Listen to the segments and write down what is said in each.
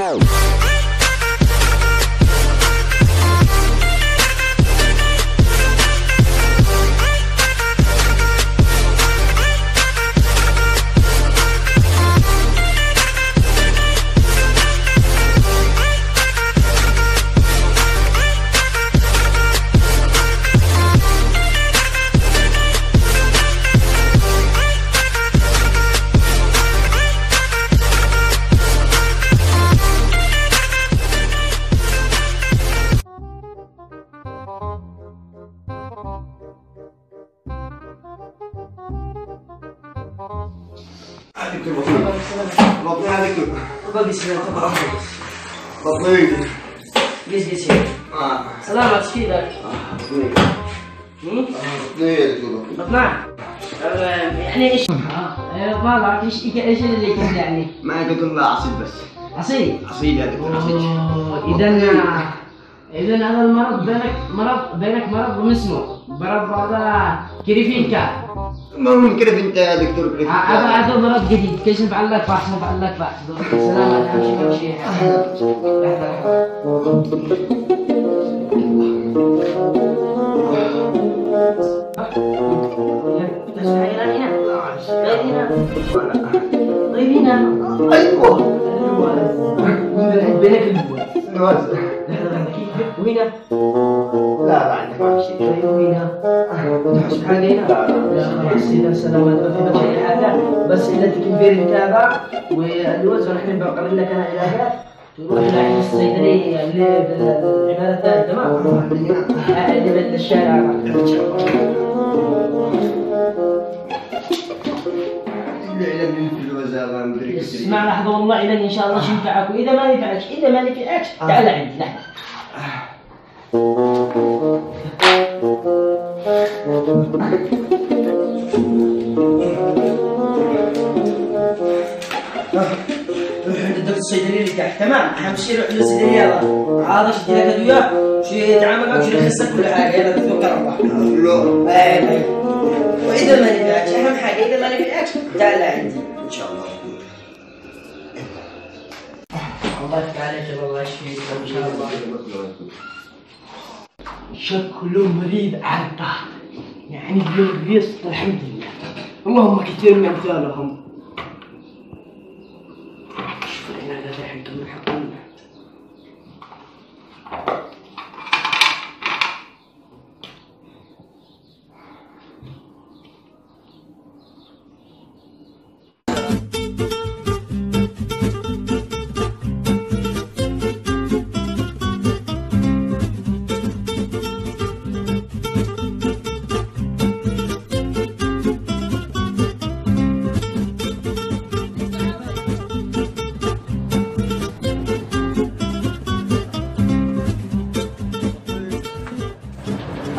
دكتور بطني يا دكتور. تفضل بسم الله تفضل. بطني قيس هيك. سلامة ايش فيك؟ بطني يا دكتور. بطنك؟ يعني ايش؟ طالع ايش اللي يكون يعني؟ ما قلت له عصير بس. عصير؟ عصير يا دكتور عصير. إذا هذا المرض بينك مرض ومسمه مرض هذا كريفينكا. ما هو كريفينكا يا دكتور كريفينكا. هذا مرض جديد كيف نفعل لك فحص نفعل لك فحص. سلامة أهم شيء طيب هنا ايوه بينك نواز وهنا لا ما عندك ما في شيء. طيب وهنا تحس حالينا لا بس إذا سلامة ما في شيء حاجة بس إذا تكبير متابع واللوز ونحن بقرر لك أنا علاجات تروح إلى الصيدلية اللي بالعمارة الثالثة تمام اللي بالشارع اسمع لحظة والله إذا إن شاء الله شو ينفعك وإذا ما نفعكش تعال عندي لحظة. روح عند الدكتور الصيدلي اللي تحت تمام. أهم شيء روح للصيدلية هذا شو لك أدوية شو يتعامل معك شو يخسك كل حاجة يلا تتوكل على الله. أي وإذا ما نفعكش أهم حاجة إذا ما نفعكش تعال عندي إن شاء الله. الله يفتح عليك والله يشفيك إن شاء الله. شكله مريض عرضه يعني بيصل الحمد لله اللهم كثير من أمثالهم. شوف العناية الحين من حقنا.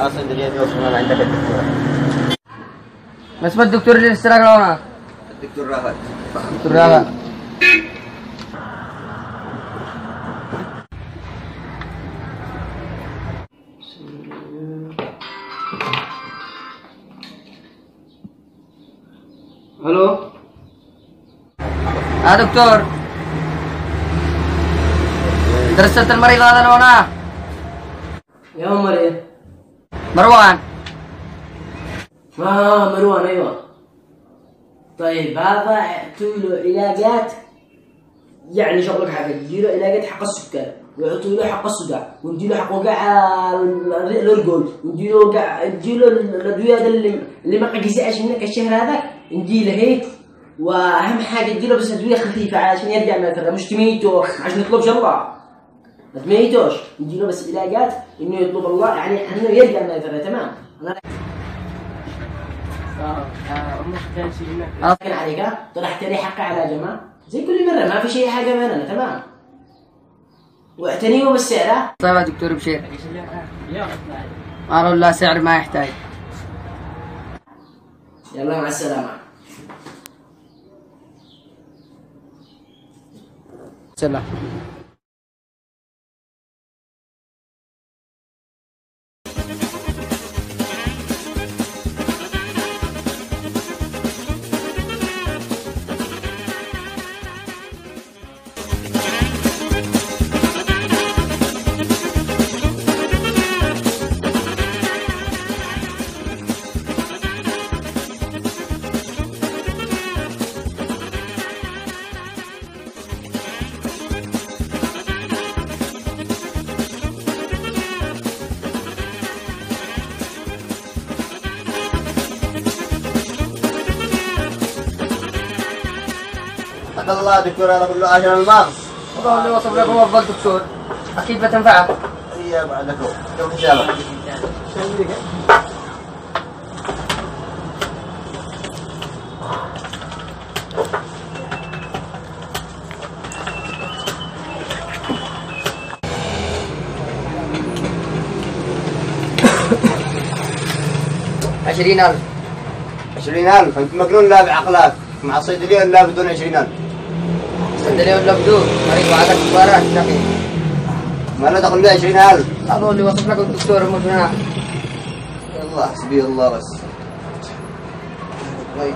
اصلا دليل وصلنا عندك الدكتور. ما اسم الدكتور اللي اشترك هنا؟ الدكتور رافت. دكتور رافت. الو يا دكتور درست المريض هذا هنا يا مريض مروان. مروان ايوه. طيب هذا اعطوا له علاجات يعني شغلك حاجه يديله علاجات حق السكر ويعطوا له حق الصداع ونديله حق وقع الرجل ونديله الادويه اللي ما قيساش منك الشهر هذا نديله هيك. واهم حاجه نديله بس ادويه خفيفه عشان يرجع من الفرق مش تميته عشان يطلبش الله ما تميتوش نديله بس علاجات انه يطلب الله يعني انه يرجع من الفرق تمام. انا كان عليك طلعت لي حق على جماعه زي كل مره ما في شيء حاجه مننا تمام واعتنيوا بالسعر. طيب يا دكتور بشير قالوا لا سعر ما يحتاج. يلا مع السلامه. سلام. وفقك الله دكتور، هذا كله عشان الماغ. والله اللي وصف لك هو افضل دكتور، اكيد بتنفعك. هي بعدك يوم ان شاء الله. عشرين ألف. 20,000؟ انت مجنون لا بعقلك، مع الصيدلية لا بدون 20,000. صدقني ولا بدون، مريض وعدك مباراة شقي. ما له دخل ب 20,000. هذا اللي وصف لك الدكتور المجنون. يلا حسبي الله بس. طيب.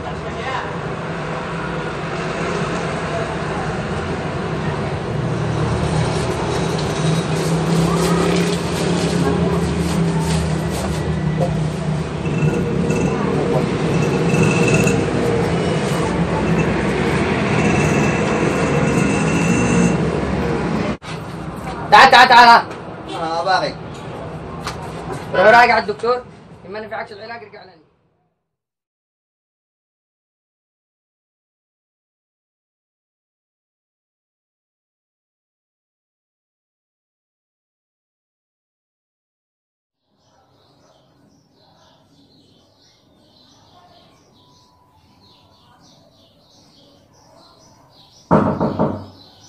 تعال باغي. روح راجع على الدكتور، ما نفعكش العلاج ارجع لنا.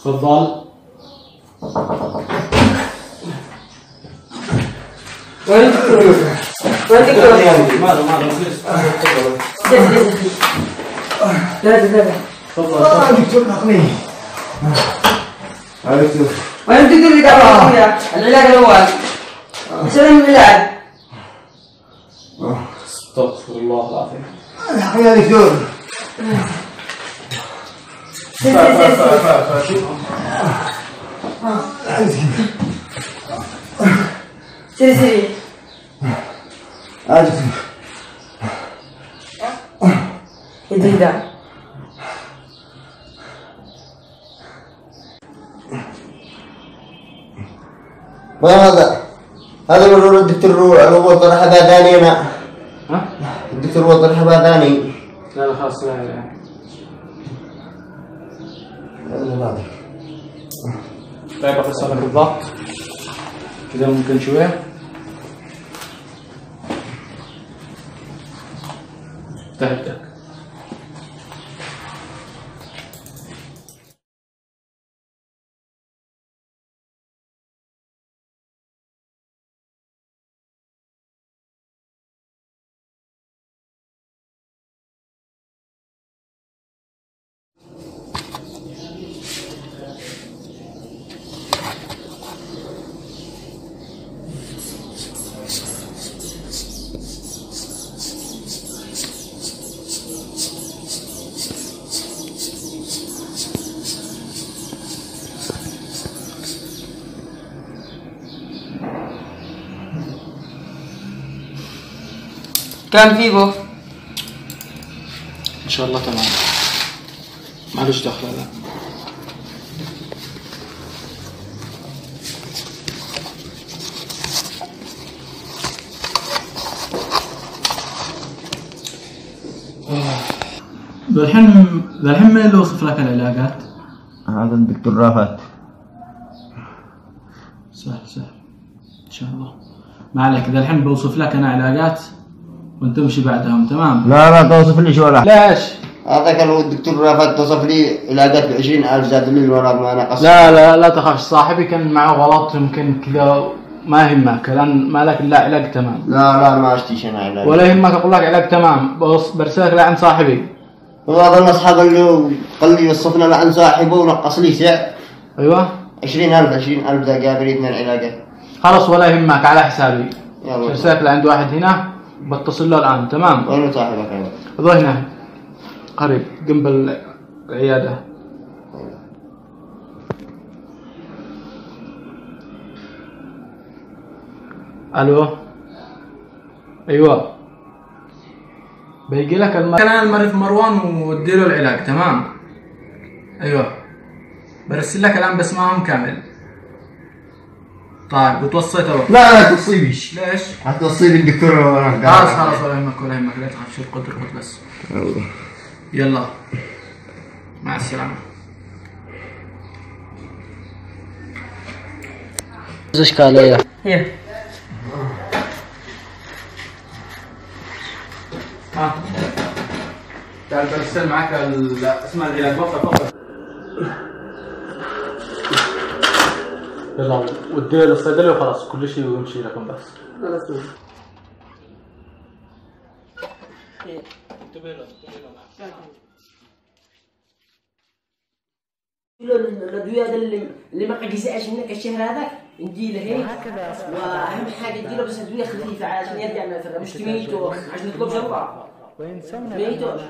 تفضل. وين الدكتور؟ وين الدكتور؟ ماذا لا تفضل. دكتور نقني. دكتور. وين الدكتور اللي قال العلاج الاول؟ سلم العلاج. استغفر الله العظيم. يا دكتور. سيري. دكتور. جديدة. ما هذا مرور الدكتور هو طرح باذاني انا. ها؟ الدكتور هو طرح باذاني. لا خلاص لا. طيب أفصلك بالضبط كذا ممكن شوية. تهدك. كان فيفو إن شاء الله تمام. معلش دخل هذا. الحين مين اللي وصف لك العلاجات؟ هذا الدكتور رافت. سهل إن شاء الله. ما عليك، إذا الحين بوصف لك أنا علاجات وأنت تمشي بعدهم تمام؟ لا توصف لي ولا. ليش؟ هذا كان هو الدكتور رافت توصف لي علاجات ب 20,000 زاد لي الورق ما نقص. لا تخاف، صاحبي كان معه غلط يمكن كذا، ما يهمك الآن ما لك إلا علاج تمام. لا ما اشتيش أنا علاج. ولا يهمك، أقول لك علاج تمام، برسلك لعند صاحبي. وهذا الأصحاب اللي قال لي وصفنا لعند صاحبه ونقص لي سعر. أيوه 20,000 ذا قابلين العلاجات. خلاص ولا يهمك، على حسابي. يلا برسلك لعند واحد هنا بتصل له الآن تمام؟ وين صاحبك هذا؟ هذا هنا قريب جنب العيادة. الو ايوه، بيجي لك كان المريض مروان واديله العلاج تمام. ايوه برسل لك الان بس معهم كامل. طيب وتوصيته. لا توصيبيش. ليش؟ حتوصي لي الدكتور. خلاص ولا يهمك لا تخاف، شو القدر بس. يلا مع السلامة. اشكاليه هي ها تعال برسل معاك اسمها العلاج. وقف يلا وديه للصيدلي وخلاص كل شيء ويمشي لكم بس. خلاص الادويه هذا اللي ما قد يزعج منك الشهر هذاك ندي له هيك. واهم حاجه نديله بس ادويه خفيفه عشان يرجع من الفرق، مش تميته عشان نطلب جرعه. وين سوينا؟